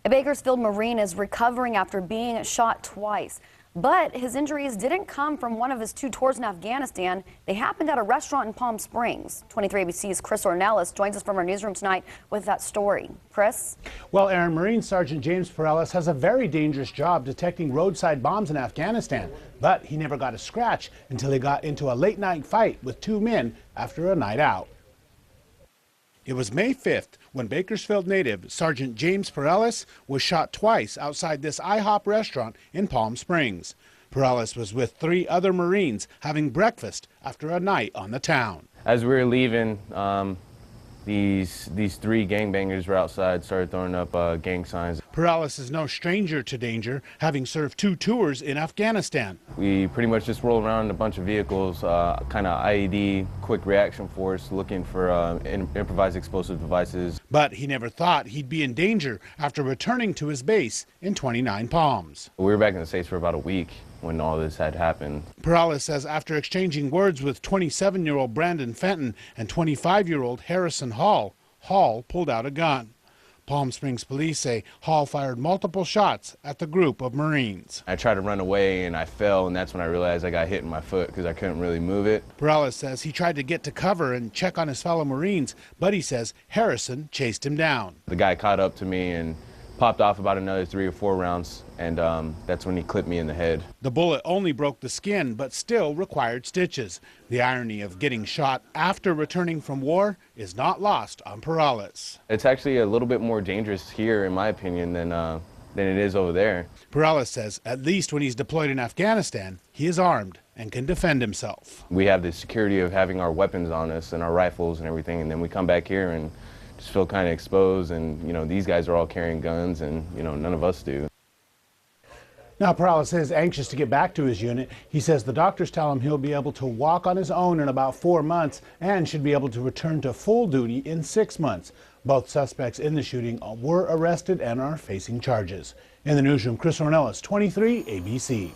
A Bakersfield Marine is recovering after being shot twice. But his injuries didn't come from one of his two tours in Afghanistan. They happened at a restaurant in Palm Springs. 23 ABC's Chris Ornelas joins us from our newsroom tonight with that story. Chris? Well, Aaron, Marine Sergeant James Perellis has a very dangerous job detecting roadside bombs in Afghanistan. But he never got a scratch until he got into a late-night fight with two men after a night out. It was May 5th when Bakersfield native Sergeant James Perellis was shot twice outside this IHOP restaurant in Palm Springs. Perellis was with three other Marines having breakfast after a night on the town. As we were leaving, these three gangbangers were outside, started throwing up gang signs. Perellis is no stranger to danger, having served two tours in Afghanistan. We pretty much just rolled around in a bunch of vehicles, kind of IED, quick reaction force, looking for improvised explosive devices. But he never thought he'd be in danger after returning to his base in 29 Palms. We were back in the States for about a week when all this had happened. Perellis says after exchanging words with 27-year-old Brandon Fenton and 25-year-old Harrison Hall, Hall pulled out a gun. Palm Springs police say Hall fired multiple shots at the group of Marines. I tried to run away and I fell, and that's when I realized I got hit in my foot because I couldn't really move it. Perellis says he tried to get to cover and check on his fellow Marines, but he says Harrison chased him down. The guy caught up to me and popped off about another 3 or 4 rounds, and that's when he clipped me in the head. The bullet only broke the skin, but still required stitches. The irony of getting shot after returning from war is not lost on Perellis. It's actually a little bit more dangerous here, in my opinion, than it is over there. Perellis says at least when he's deployed in Afghanistan, he is armed and can defend himself. We have the security of having our weapons on us and our rifles and everything, and then we come back here and just feel kind of exposed, and these guys are all carrying guns, and none of us do. Now Perellis is anxious to get back to his unit. He says the doctors tell him he'll be able to walk on his own in about 4 months and should be able to return to full duty in 6 months. Both suspects in the shooting were arrested and are facing charges. In the newsroom, Chris Ornelas, 23 ABC.